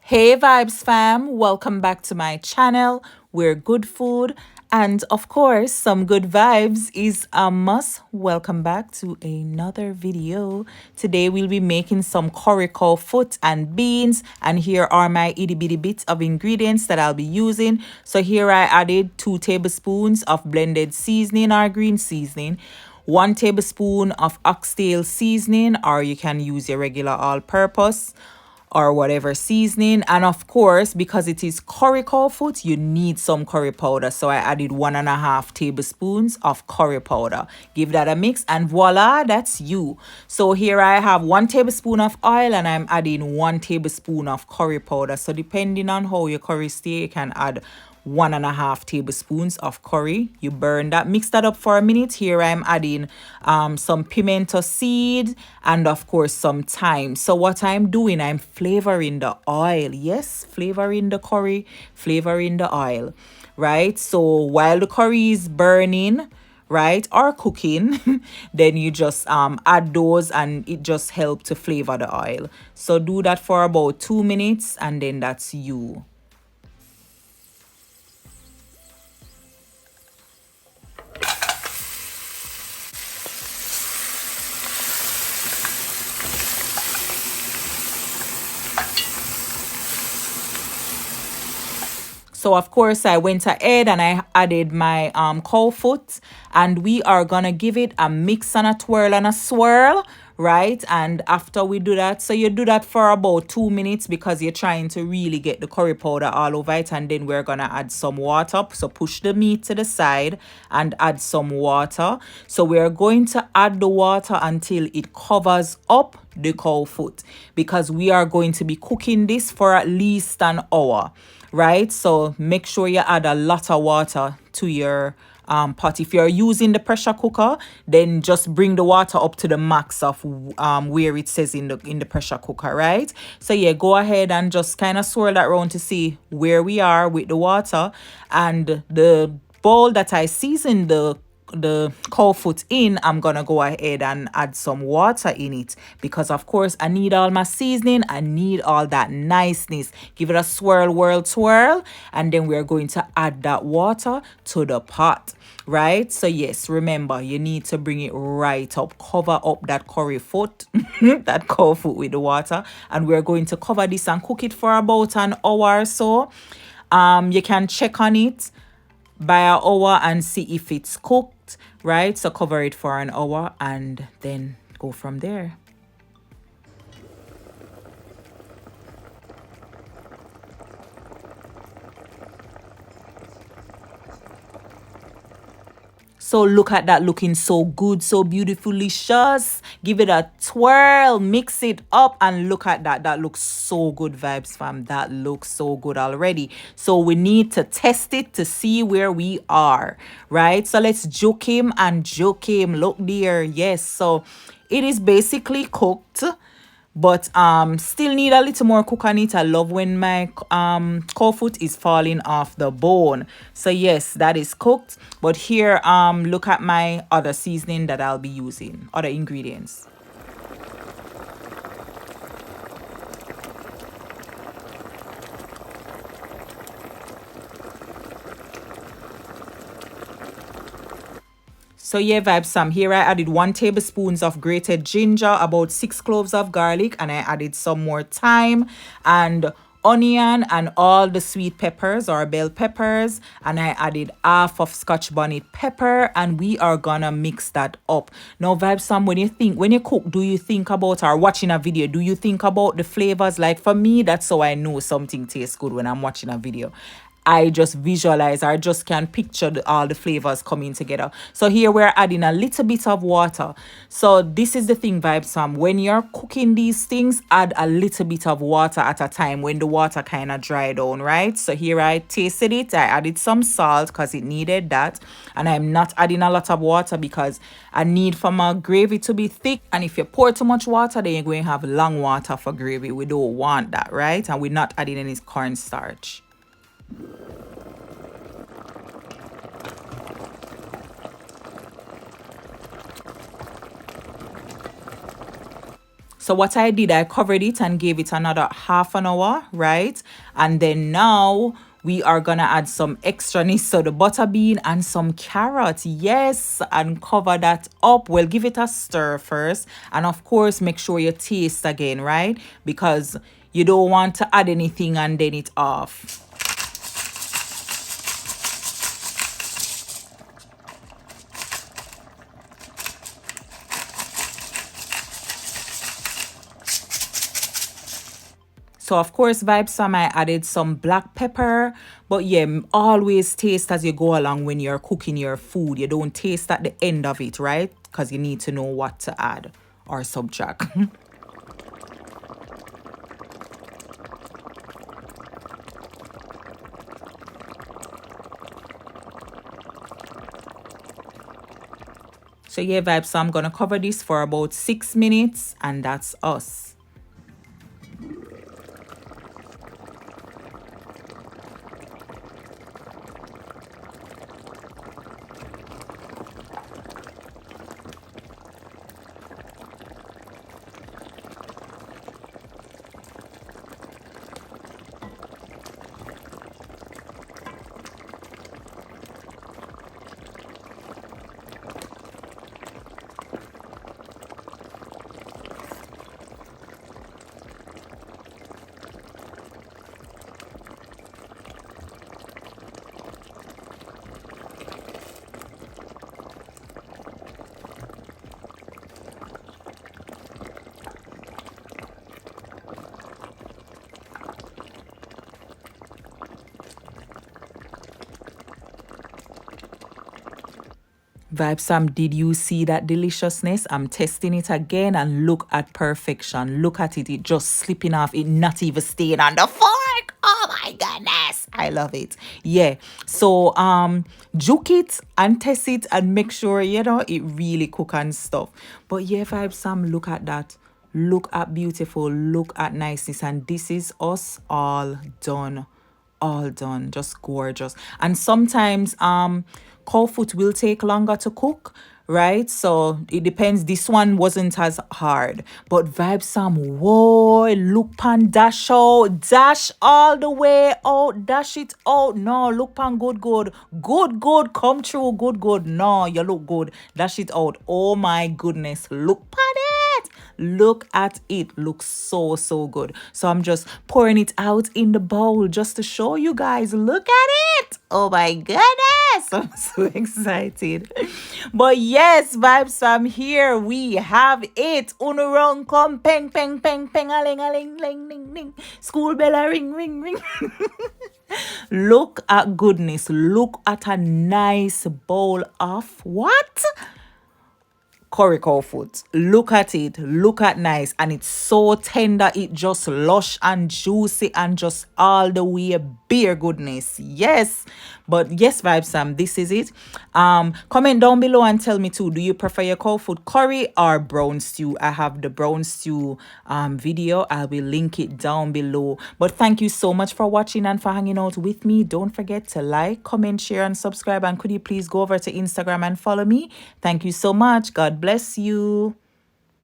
Hey Vibes fam, welcome back to my channel where good food and of course some good vibes is a must. Welcome back to another video. Today we'll be making some curry cow foot and beans, and here are my itty bitty bits of ingredients that I'll be using. So here I added 2 tablespoons of blended seasoning or green seasoning, 1 tablespoon of oxtail seasoning, or you can use your regular all-purpose or whatever seasoning. And of course, because it is curry cow foot, you need some curry powder. So I added 1.5 tablespoons of curry powder. Give that a mix and voila, that's you. So here I have 1 tablespoon of oil and I'm adding 1 tablespoon of curry powder. So depending on how your curry stay, you can add 1.5 tablespoons of curry. You burn that, mix that up for a minute. Here I'm adding some pimento seed and of course some thyme. So what I'm doing, I'm flavoring the oil. Yes, flavoring the curry, flavoring the oil, right? So while the curry is burning, right, or cooking, then you just add those and it just helps to flavor the oil. So do that for about 2 minutes and then that's you. So of course I went ahead and I added my cow foot, and we are gonna give it a mix and a twirl and a swirl, right? And after we do that, so you do that for about 2 minutes because you're trying to really get the curry powder all over it. And then we're gonna add some water. So push the meat to the side and add some water. So we're going to add the water until it covers up the cow foot, because we are going to be cooking this for at least an hour, right? So make sure you add a lot of water to your pot. If you're using the pressure cooker, then just bring the water up to the max of where it says in the pressure cooker, right? So yeah, go ahead and just kind of swirl that around to see where we are with the water. And the bowl that I seasoned the cow foot in, I'm gonna go ahead and add some water in it, because of course I need all my seasoning, I need all that niceness. Give it a swirl, whirl, twirl, and then we're going to add that water to the pot, right? So yes, remember, you need to bring it right up, cover up that curry foot that cow foot with the water, and we're going to cover this and cook it for about an hour or so. You can check on it by an hour and see if it's cooked, right? So cover it for an hour and then go from there. So look at that, looking so good, so beautifully delicious. Give it a twirl, mix it up, and look at that. That looks so good, Vibes fam. That looks so good already. So we need to test it to see where we are, right? So let's joke him and joke him. Look there, yes. So it is basically cooked, but still need a little more cook on it. I love when my cow foot is falling off the bone. So yes, that is cooked. But here look at my other seasoning that I'll be using, other ingredients. So yeah, Vibes Sam, here I added 1 tablespoon of grated ginger, about 6 cloves of garlic, and I added some more thyme and onion and all the sweet peppers or bell peppers, and I added half of scotch bonnet pepper, and we are gonna mix that up. Now Vibes Sam, when you cook, do you think about, or watching a video, do you think about the flavors? Like for me, that's how I know something tastes good, when I'm watching a video. I just visualize, I just can picture all the flavors coming together. So here we're adding a little bit of water. So this is the thing, Vibes fam, when you're cooking these things, add a little bit of water at a time when the water kind of dry down, right? So here I tasted it, I added some salt because it needed that, and I'm not adding a lot of water because I need for my gravy to be thick. And if you pour too much water, then you're going to have long water for gravy. We don't want that, right? And we're not adding any cornstarch. So what I did, I covered it and gave it another half an hour, right? And then now we are gonna add some extraness, so the butter bean and some carrot, yes, and cover that up. We'll give it a stir first, and of course make sure you taste again, right? Because you don't want to add anything and then it off. So of course, Vybz, I added some black pepper. But yeah, always taste as you go along when you're cooking your food. You don't taste at the end of it, right? Because you need to know what to add or subtract. So yeah, Vybz, so I'm going to cover this for about 6 minutes, and that's us. Vybz, Sam, did you see that deliciousness? I'm testing it again, and look at perfection. Look at it. It just slipping off. It not even staying on the fork. Oh my goodness. I love it. Yeah. So juke it and test it and make sure, you know, it really cook and stuff. But yeah, Vybz, Sam, look at that. Look at beautiful. Look at niceness. And this is us all done. All done, just gorgeous. And sometimes cow foot will take longer to cook, right? So it depends. This one wasn't as hard, but Vybz, some whoa, look pan, dash out, dash all the way out, dash it out. No, look pan, good, come true, good. No, you look good, dash it out. Oh my goodness, look pan it. Look at it. Looks so good. So I'm just pouring it out in the bowl just to show you guys. Look at it. Oh my goodness. I'm so excited. But yes, Vybz fam, here we have it. Unurong come peng a ling ling ling. School bell a ring. Look at goodness. Look at a nice bowl of what? Curry cow foot. Look at it. Look at nice. And it's so tender. It just lush and juicy and just all the way bare goodness. Yes. But yes, Vybz Sam, this is it. Comment down below and tell me too. Do you prefer your cow foot curry or brown stew? I have the brown stew video. I will link it down below. But thank you so much for watching and for hanging out with me. Don't forget to like, comment, share, and subscribe. And could you please go over to Instagram and follow me? Thank you so much. God bless you.